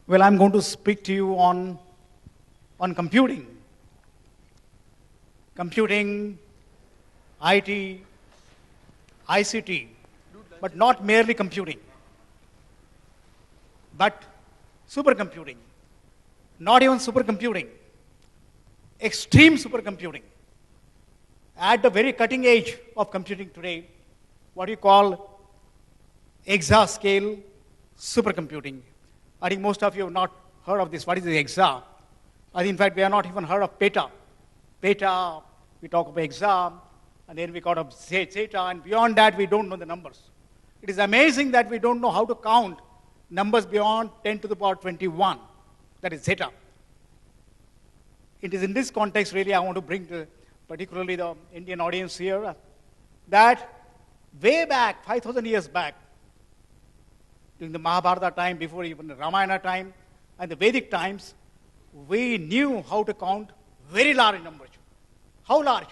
Well, I'm going to speak to you on computing. Computing, IT, ICT, but not merely computing, but supercomputing. Not even supercomputing, extreme supercomputing. At the very cutting edge of computing today, what you call Exascale-Super-Computing. I think most of you have not heard of this. What is the Exa? I think, in fact, we have not even heard of Peta. Peta, we talk about Exa, and then we got of Zeta, and beyond that, we don't know the numbers. It is amazing that we don't know how to count numbers beyond 10 to the power 21. That is Zeta. It is in this context, really, I want to bring to particularly the Indian audience here, that way back, 5,000 years back, during the Mahabharata time, before even the Ramayana time, and the Vedic times, we knew how to count very large numbers. How large?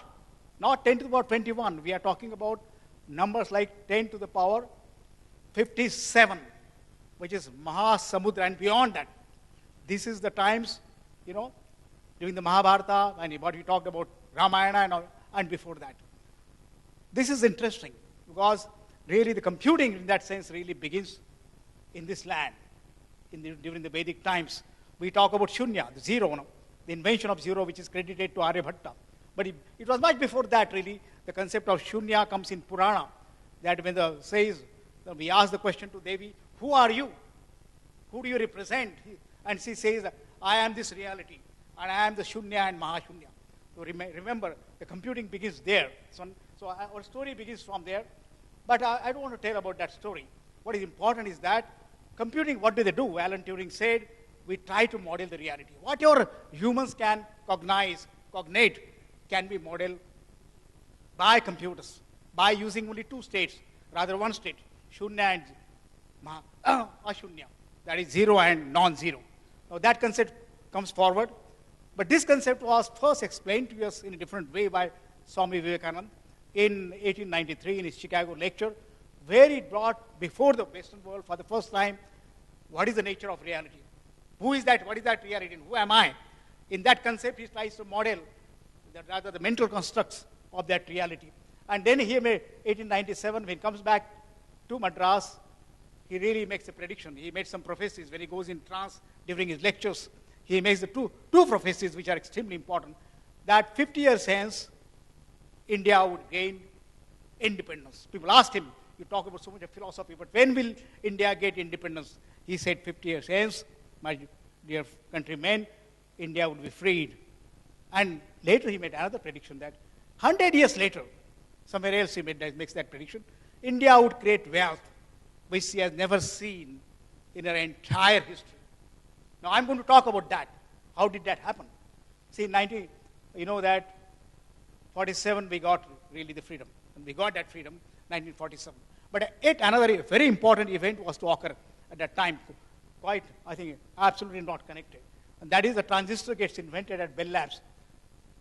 Not 10 to the power 21. We are talking about numbers like 10 to the power 57, which is Mahasamudra, and beyond that. This is the times, during the Mahabharata, and what we talked about Ramayana and before that. This is interesting, because really the computing in that sense really begins in this land, during the Vedic times. We talk about Shunya, the zero, the invention of zero, which is credited to Aryabhatta. But it was much before that, really. The concept of Shunya comes in Purana, that when we ask the question to Devi, who are you? Who do you represent? And she says, I am this reality, and I am the Shunya and Mahashunya. So remember, the computing begins there. So our story begins from there. But I don't want to tell about that story. What is important is that computing, what do they do? Alan Turing said, we try to model the reality. Whatever humans can cognate, can be modeled by computers, by using only two states, rather one state, Shunya and Ashunya. That is zero and non-zero. Now that concept comes forward. But this concept was first explained to us in a different way by Swami Vivekananda in 1893 in his Chicago lecture, where he brought before the Western world for the first time, what is the nature of reality? Who is that? What is that reality? And who am I? In that concept, he tries to model the mental constructs of that reality. And then he made 1897, when he comes back to Madras, he really makes a prediction. He made some prophecies when he goes in trance during his lectures. He makes the two prophecies which are extremely important, that 50 years hence, India would gain independence. People asked him, you talk about so much of philosophy, but when will India get independence? He said 50 years hence, my dear countrymen, India would be freed. And later he made another prediction that 100 years later, somewhere else he makes that prediction, India would create wealth which she has never seen in her entire history. Now I'm going to talk about that. How did that happen? See, that 47 we got really the freedom. And we got that freedom, 1947. But another very important event was to occur at that time, quite, I think, absolutely not connected. And that is the transistor gets invented at Bell Labs.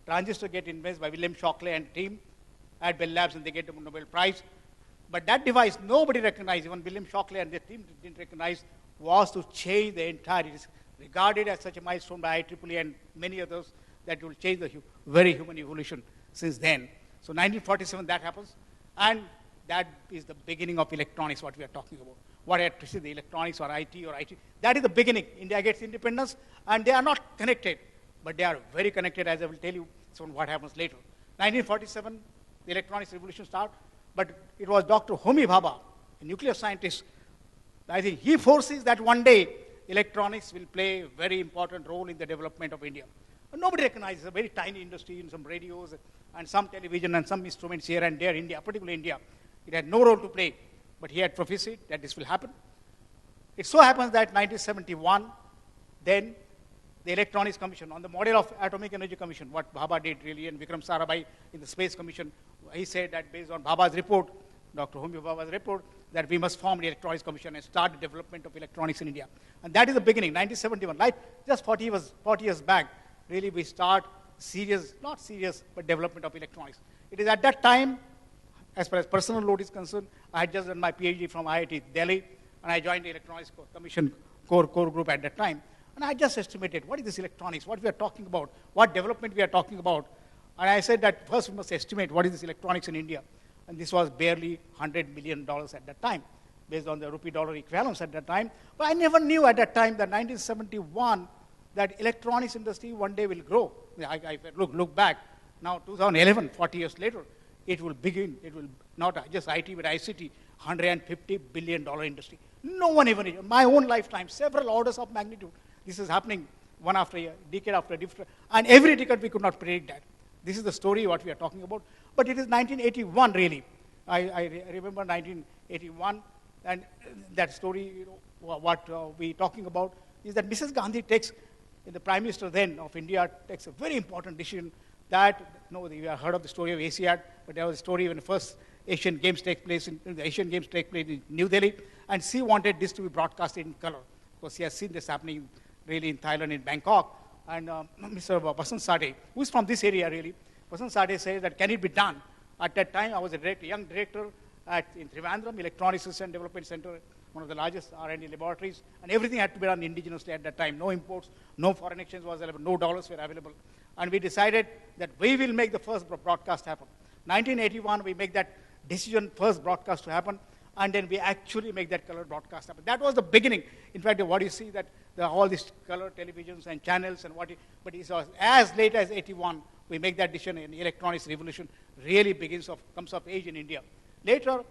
Transistor gets invented by William Shockley and team at Bell Labs, and they get the Nobel Prize. But that device, nobody recognized, even William Shockley and their team didn't recognize, was to change the entire, it is regarded as such a milestone by IEEE and many others, that will change the very human evolution since then. So 1947, that happens, and that is the beginning of electronics, what we are talking about. What I see, the electronics or IT, that is the beginning. India gets independence, and they are not connected, but they are very connected, as I will tell you soon what happens later. 1947, the electronics revolution starts, but it was Dr. Homi Bhabha, a nuclear scientist. I think he foresees that one day electronics will play a very important role in the development of India. And nobody recognizes a very tiny industry in some radios and some television and some instruments here and there, India, particularly India. It had no role to play, but he had prophesied that this will happen. It so happens that 1971, then the Electronics Commission, on the model of Atomic Energy Commission, what Bhabha did really, and Vikram Sarabhai in the Space Commission, he said that based on Bhabha's report, Dr. Homi Bhabha's report, that we must form the Electronics Commission and start the development of electronics in India. And that is the beginning, 1971. Like just 40 years back, really we start not serious, but development of electronics. It is at that time, as far as personal load is concerned, I had just done my PhD from IIT Delhi, and I joined the Electronics Commission core group at that time. And I just estimated, what is this electronics, what we are talking about, what development we are talking about. And I said that first we must estimate what is this electronics in India. And this was barely $100 million at that time, based on the rupee-dollar equivalence at that time. But I never knew at that time, that 1971, that electronics industry one day will grow. I look back, now 2011, 40 years later, it will begin, it will not just IT, but ICT, $150 billion industry. No one even, in my own lifetime, several orders of magnitude. This is happening one after a decade after a different, and every decade we could not predict that. This is the story what we are talking about. But it is 1981 really. I remember 1981, and that story, what we're talking about is that Mrs. Gandhi takes, the Prime Minister then of India, takes a very important decision that, we have heard of the story of ASIAD, but there was a story when the first Asian Games take place, the Asian Games take place in New Delhi, and she wanted this to be broadcasted in color, because she has seen this happening really in Thailand, in Bangkok. And Mr. Vasant Sade, who is from this area really, Vasant Sade says that can it be done? At that time, I was a young director in Trivandrum, Electronics Research and Development Center, one of the largest R&D laboratories, and everything had to be done indigenously at that time. No imports, no foreign exchange was available, no dollars were available. And we decided that we will make the first broadcast happen. 1981, we make that decision, first broadcast to happen, and then we actually make that color broadcast happen. That was the beginning. In fact, what you see that all these color televisions and channels and but it was as late as 81, we make that decision, and electronics revolution really comes of age in India. Later,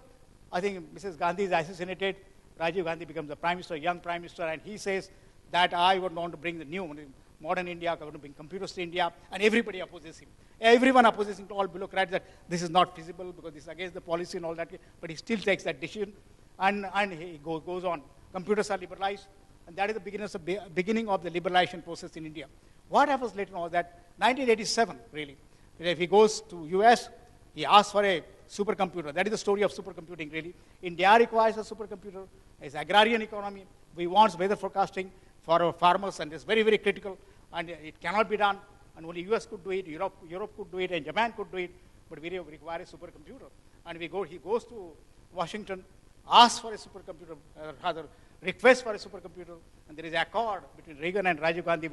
I think Mrs. Gandhi is assassinated, Rajiv Gandhi becomes the Prime Minister, young Prime Minister, and he says that I would want to bring the new, modern India, I want to bring computers to India, and everybody opposes him. Everyone opposes him, to all bureaucrats, that this is not feasible because this is against the policy and all that, but he still takes that decision, and he goes on. Computers are liberalized, and that is the beginning of the liberalization process in India. What happens later on was that 1987, really, if he goes to US, he asks for a supercomputer. That is the story of supercomputing, really. India requires a supercomputer. It's agrarian economy. We want weather forecasting for our farmers, and it's very, very critical, and it cannot be done, and only US could do it, Europe could do it, and Japan could do it, but we require a supercomputer. And he goes to Washington, asks for a supercomputer, rather request for a supercomputer, and there is an accord between Reagan and Rajiv Gandhi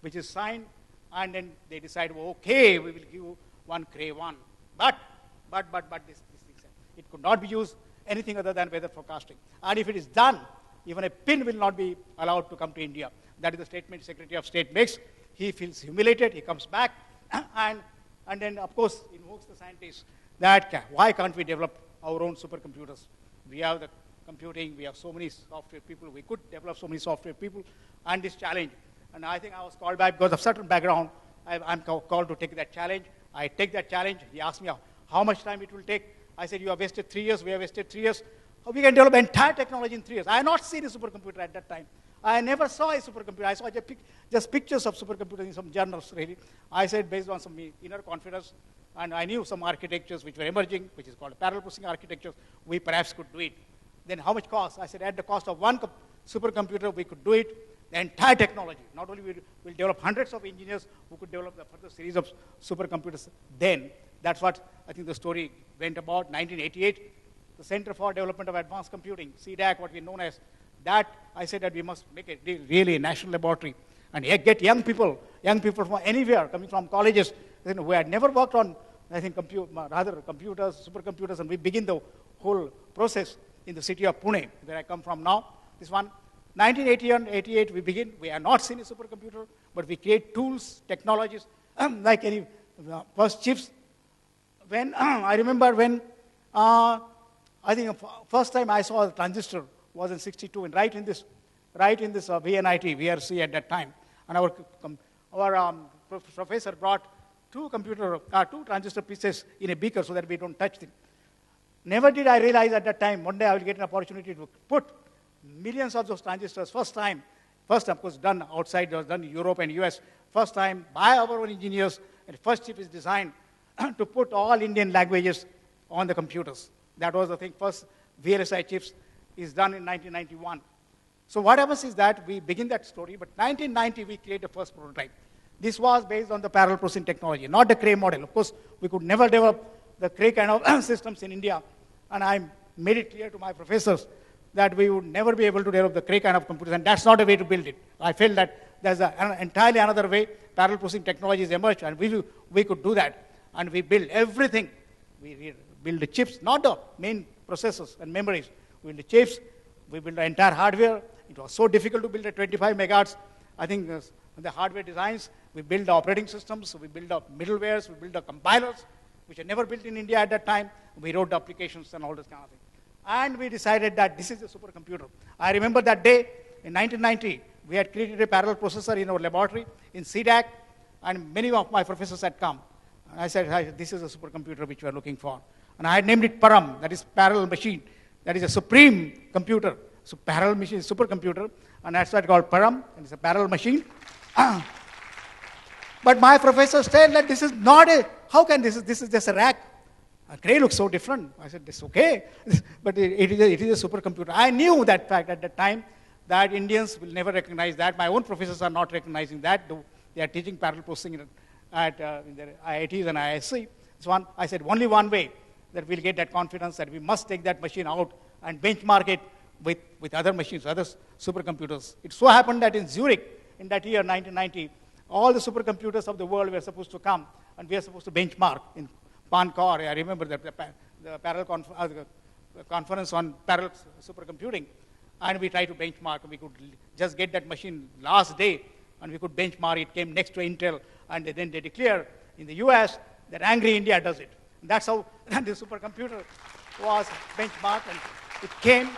which is signed, and then they decide, okay, we will give you one Cray 1. But this thing, it could not be used anything other than weather forecasting. And if it is done, even a pin will not be allowed to come to India. That is the statement Secretary of State makes. He feels humiliated, he comes back, and then, of course, invokes the scientists that why can't we develop our own supercomputers? We have the computing, we have so many software people, we could develop so many software people, and this challenge. And I think I was called back because of certain background. I'm called to take that challenge. I take that challenge. He asked me how much time it will take. I said, you have wasted 3 years, we have wasted 3 years. We can develop entire technology in 3 years. I had not seen a supercomputer at that time. I never saw a supercomputer. I saw just pictures of supercomputers in some journals, really. I said, based on some inner confidence, and I knew some architectures which were emerging, which is called parallel processing architectures, we perhaps could do it. Then how much cost? I said, at the cost of one supercomputer, we could do it. The entire technology. Not only we'll develop hundreds of engineers who could develop the further series of supercomputers. Then, that's what I think the story went about. 1988, the Center for Development of Advanced Computing, C-DAC, what we know as that, I said that we must make it really a national laboratory and get young people from anywhere, coming from colleges, who had never worked on, I think, computers, supercomputers, and we begin the whole process in the city of Pune, where I come from now. This one. 1988, we begin. We have not seen a supercomputer, but we create tools, technologies, like any first chips. When I remember when I think first time I saw a transistor was in '62, and right in this VNIT, VRC at that time, and our professor brought two transistor pieces in a beaker so that we don't touch them. Never did I realize at that time. One day I will get an opportunity to put millions of those transistors, first time, of course, done outside, was done in Europe and US, first time by our own engineers, and first chip is designed to put all Indian languages on the computers. That was the thing, first VLSI chips is done in 1991. So what happens is that we begin that story, but 1990 we create the first prototype. This was based on the parallel processing technology, not the Cray model. Of course, we could never develop the Cray kind of systems in India, and I made it clear to my professors that we would never be able to develop the Cray kind of computers, and that's not a way to build it. I felt that there's an entirely another way. Parallel processing technologies emerged, and we could do that. And we build everything. We build the chips, not the main processors and memories. We build the chips, we build the entire hardware. It was so difficult to build a 25 megahertz. I think the hardware designs, we build the operating systems, we build the middlewares, we build the compilers, which were never built in India at that time. We wrote the applications and all this kind of thing. And we decided that this is a supercomputer. I remember that day in 1990, we had created a parallel processor in our laboratory in C-DAC, and many of my professors had come. And I said, "Hi, this is a supercomputer which we are looking for." And I had named it Param, that is parallel machine. That is a supreme computer. So parallel machine is supercomputer, and that's why it's called Param, and it's a parallel machine. But my professor said that this is not a, how can this is just a rack. Cray looks so different. I said, it's okay, but it is a supercomputer. I knew that fact at that time, that Indians will never recognize that. My own professors are not recognizing that, though they are teaching parallel processing at in their IITs and ISC. So I said, only one way that we'll get that confidence that we must take that machine out and benchmark it with other machines, other supercomputers. It so happened that in Zurich, in that year, 1990, all the supercomputers of the world were supposed to come, and we are supposed to benchmark in PANCOR. I remember the parallel the conference on parallel supercomputing, and we tried to benchmark. We could just get that machine last day, and we could benchmark. It came next to Intel, and then they declared in the US that angry India does it. And that's how the supercomputer was benchmarked, and it came,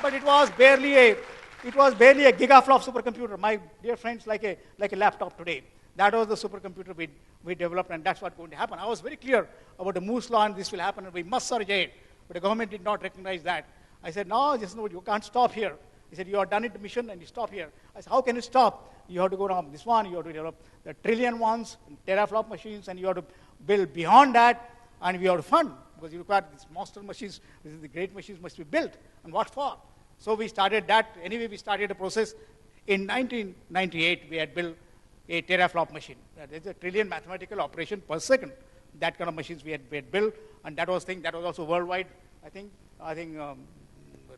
but it was barely a gigaflop supercomputer. My dear friends, like a laptop today. That was the supercomputer we developed, and that's what's going to happen. I was very clear about the Moore's law, and this will happen, and we must surge ahead. But the government did not recognize that. I said, no, you can't stop here. He said, you have done it, the mission, and you stop here. I said, how can you stop? You have to go down this one, you have to develop the trillion ones, teraflop machines, and you have to build beyond that, and we have to fund, because you require these monster machines, the great machines must be built, and what for? So we started that. Anyway, we started a process. In 1998, we had built a teraflop machine. That is a trillion mathematical operation per second. That kind of machines we had built, and that was also worldwide, I think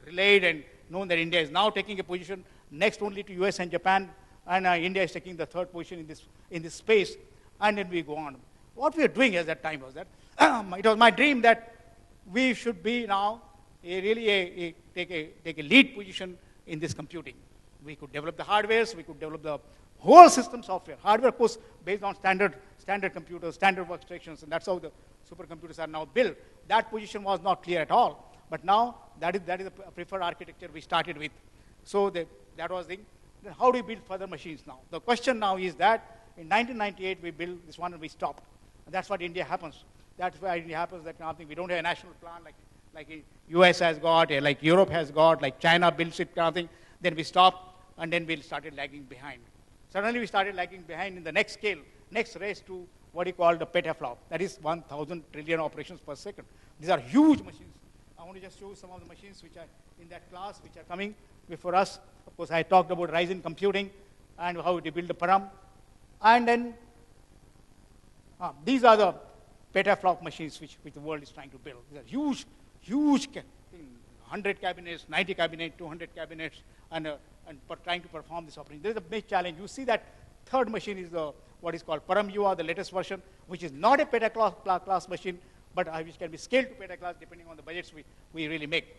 relayed and known that India is now taking a position next only to US and Japan, and India is taking the third position in this space, and then we go on. What we are doing at that time was that, it was my dream that we should be now take a lead position in this computing. We could develop the hardwares, we could develop the whole system software. Hardware, of course, based on standard computers, standard workstations, and that's how the supercomputers are now built. That position was not clear at all. But now, that is a preferred architecture we started with. So that was the thing. Then how do we build further machines now? The question now is that in 1998, we built this one and we stopped. And that's what India happens. That's why India happens, that kind of thing. We don't have a national plan like US has got, like Europe has got, like China builds it kind of thing. Then we stopped, and then we started lagging behind. Suddenly we started lagging behind in the next scale, next race to what you call the petaflop. That is 1,000 trillion operations per second. These are huge machines. I want to just show some of the machines which are in that class, which are coming before us. Of course, I talked about rise in computing and how they build the Param. And then these are the petaflop machines which the world is trying to build. These are huge 100 cabinets, 90 cabinets, 200 cabinets, and trying to perform this operation. There is a big challenge. You see that third machine is what is called Param UA, the latest version, which is not a petaclass machine, but which can be scaled to petaclass depending on the budgets we really make.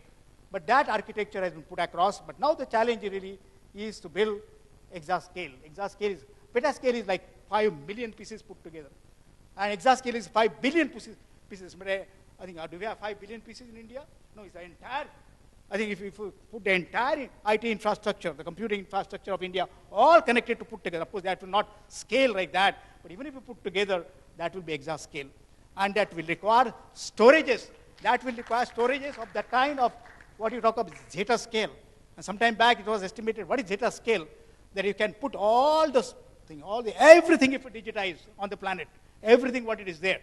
But that architecture has been put across. But now the challenge really is to build Exascale. Petascale is like 5 million pieces put together. And Exascale is 5 billion pieces. But I think, do we have 5 billion pieces in India? No, it's the entire. I think if you put the entire IT infrastructure, the computing infrastructure of India, all connected to put together, of course that will not scale like that, but even if you put together, that will be Exascale. And that will require storages. That will require storages of that kind of what you talk of zeta scale. And sometime back it was estimated, what is zeta scale? That you can put all this thing, everything if you digitize on the planet, everything what it is there.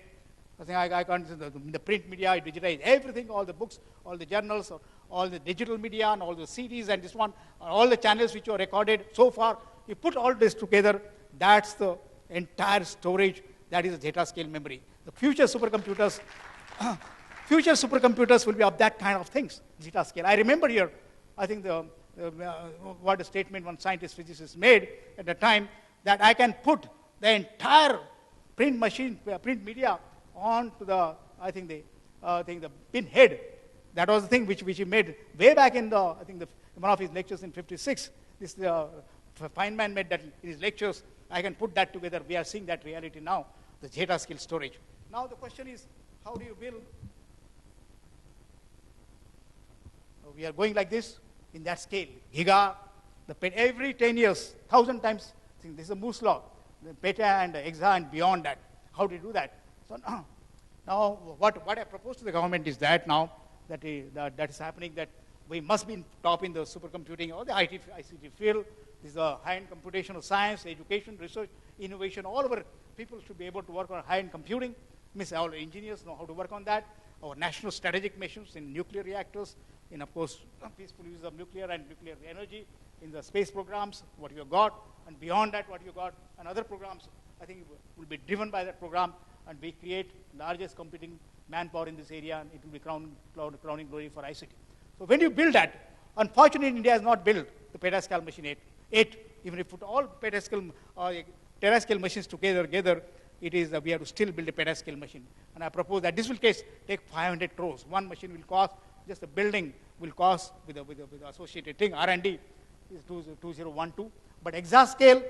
I think I can't, the print media, I digitize everything, all the books, all the journals, all the digital media, and all the CDs, and this one, all the channels which are recorded so far. You put all this together, that's the entire storage, that is the zeta scale memory. The future supercomputers will be of that kind of things, zeta scale. I remember here, I think what a statement one scientist physicist made at the time, that I can put the entire print media onto the, I think the pin head. That was the thing which he made way back in one of his lectures in '56. This Feynman made that in his lectures. I can put that together. We are seeing that reality now, the zetascale storage. Now the question is, how do you build? We are going like this in that scale. Giga, every 10 years, 1,000 times. I think this is a Moore's law. The peta and exa and beyond that. How do you do that? So now what I propose to the government is that now that is happening, that we must be top in the supercomputing or the ICT field. This is a high-end computational science, education, research, innovation. All over people should be able to work on high-end computing. Means all engineers know how to work on that. Our national strategic missions in nuclear reactors, in, of course, peaceful use of nuclear and nuclear energy, in the space programs, what you have got, and beyond that, what you got, and other programs, I think will be driven by that program, and we create largest computing manpower in this area, and it will be crowning glory for ICT. So when you build that, unfortunately, India has not built the petascale machine 8. Even if you put all petascale terascale machines together, it is we have to still build a petascale machine. And I propose that this will take 500 crores. One machine will cost, just the building will cost with the associated thing. R&D is 2012. But Exascale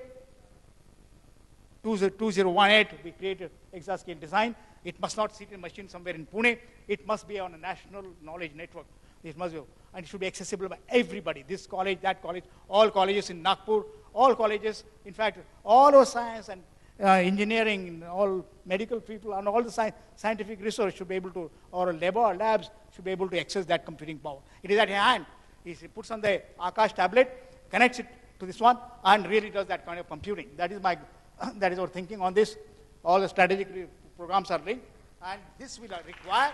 2018, we created Exascale design. It must not sit in a machine somewhere in Pune. It must be on a national knowledge network. It must be, and it should be accessible by everybody. This college, that college, all colleges in Nagpur, all colleges, in fact, all our science and engineering, all medical people, and all the scientific research should be able to, or labs should be able to access that computing power. It is at hand. He puts on the Akash tablet, connects it to this one, and really does that kind of computing. That is our thinking on this. All the strategic programs are linked, and this will require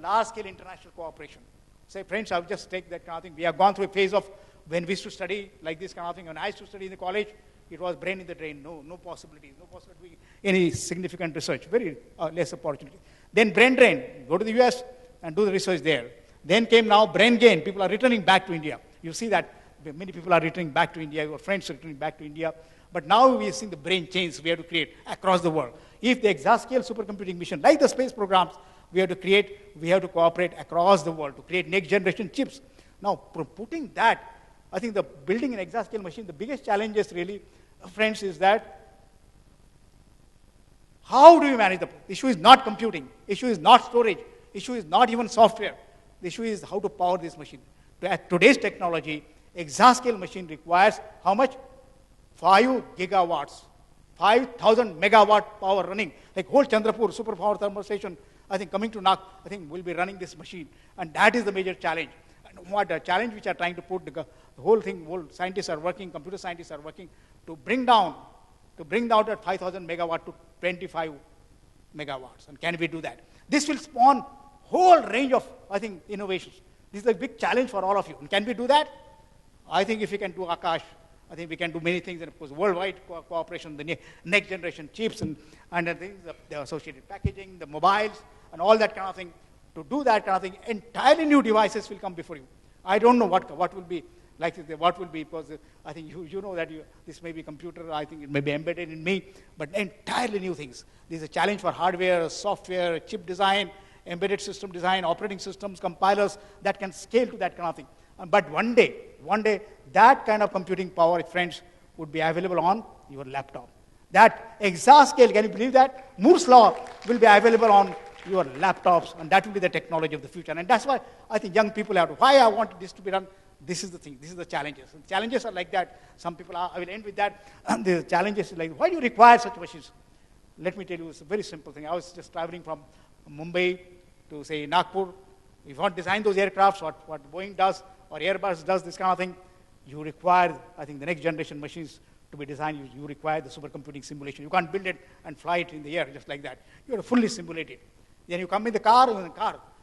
large-scale international cooperation. Say, friends, I'll just take that kind of thing. We have gone through a phase of when we used to study like this kind of thing. When I used to study in the college, it was brain in the drain. No possibilities. No possibility any significant research. Very less opportunity. Then brain drain. Go to the US and do the research there. Then came now brain gain. People are returning back to India. You see that many people are returning back to India. Your friends are returning back to India. But now we are seeing the brain change we have to create across the world. If the Exascale-Super-Computing mission, like the space programs, we have to cooperate across the world to create next generation chips. Now, putting that, I think the building an Exascale machine, the biggest challenge is really, friends, is that how do you manage the issue is not computing, issue is not storage, issue is not even software. The issue is how to power this machine. At today's technology, Exascale machine requires how much? 5 gigawatts, 5,000 megawatt power running. Like whole Chandrapur superpower thermal station, I think coming to Nag, I think will be running this machine. And that is the major challenge. And what the challenge which are trying to put, the whole thing, scientists are working, computer scientists are working to bring down that 5,000 megawatt to 25 megawatts. And can we do that? This will spawn whole range of, I think, innovations. This is a big challenge for all of you. And can we do that? I think if we can do Akash, I think we can do many things, and of course, worldwide cooperation, the next generation chips, and the associated packaging, the mobiles, and all that kind of thing. To do that kind of thing, entirely new devices will come before you. I don't know what will be like. What will be, because I think you know that this may be computer. I think it may be embedded in me, but entirely new things. This is a challenge for hardware, software, chip design, embedded system design, operating systems, compilers that can scale to that kind of thing. But one day, that kind of computing power, friends, would be available on your laptop. That Exascale, can you believe that? Moore's law will be available on your laptops, and that will be the technology of the future. And that's why I think young people have to, why I want this to be done, this is the thing, this is the challenges. And challenges are like that. Some people are, I will end with that. The challenges are like, why do you require such machines? Let me tell you, it's a very simple thing. I was just traveling from Mumbai to, say, Nagpur. If you want to design those aircrafts, what Boeing does, or Airbus does this kind of thing, you require, I think, the next generation machines to be designed. You require the supercomputing simulation. You can't build it and fly it in the air just like that. You have to fully simulate it. Then you come in the car,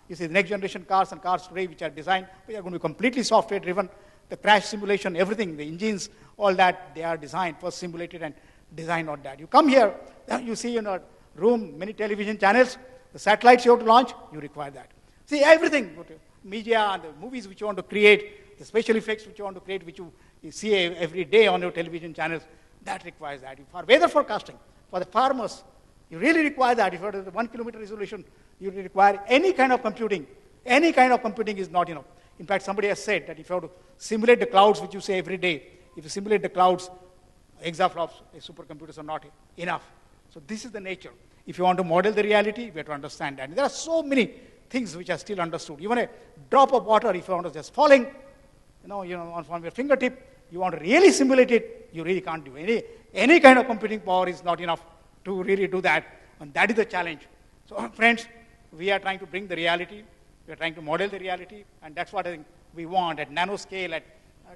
you see the next generation cars and cars today which are designed, they are going to be completely software driven. The crash simulation, everything, the engines, all that, they are designed, first simulated and designed on that. You come here, you see in a room many television channels, the satellites you have to launch, you require that. See, everything. media and the movies which you want to create, the special effects which you want to create, which you see every day on your television channels, that requires that. For weather forecasting, for the farmers, you really require that. If you have the 1 kilometer resolution, you require any kind of computing. Any kind of computing is not enough. In fact, somebody has said that if you have to simulate the clouds, which you say every day, if you simulate the clouds, exaflops, supercomputers are not enough. So this is the nature. If you want to model the reality, we have to understand that. And there are so many things which are still understood. Even a drop of water, if you want to just falling, on your fingertip, you want to really simulate it, you really can't do. Any kind of computing power is not enough to really do that. And that is the challenge. So friends, we are trying to bring the reality. We are trying to model the reality. And that's what I think we want at nanoscale,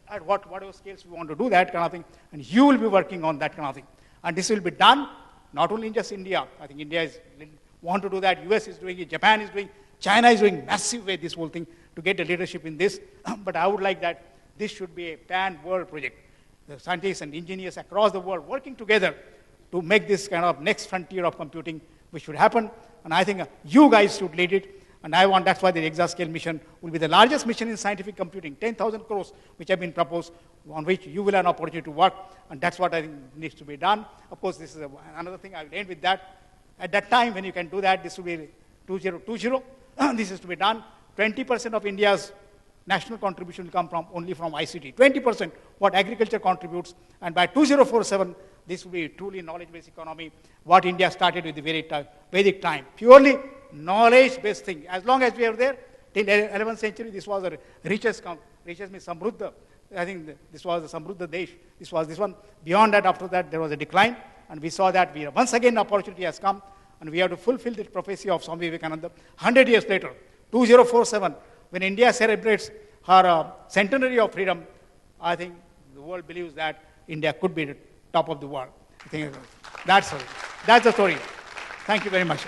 at whatever scales we want to do that kind of thing. And you will be working on that kind of thing. And this will be done not only in just India. I think India want to do that. US is doing it. Japan is doing. China is doing massive way this whole thing to get the leadership in this. But I would like that this should be a pan-world project. The scientists and engineers across the world working together to make this kind of next frontier of computing which should happen. And I think you guys should lead it. And that's why the Exascale mission will be the largest mission in scientific computing, 10,000 crores, which have been proposed, on which you will have an opportunity to work. And that's what I think needs to be done. Of course, this is another thing. I will end with that. At that time, when you can do that, this will be 2020. This is to be done. 20% of India's national contribution will come only from ICT. 20% what agriculture contributes. And by 2047, this will be a truly knowledge-based economy, what India started with the Vedic time. Purely knowledge-based thing. As long as we are there, till 11th century, this was the richest means Samruddha. I think this was the Samruddha Desh. This was this one. Beyond that, after that, there was a decline. And we saw that once again, opportunity has come. And we have to fulfill the prophecy of Swami Vivekananda. 100 years later, 2047, when India celebrates her centenary of freedom, I think the world believes that India could be the top of the world. I think that's the story. Thank you very much.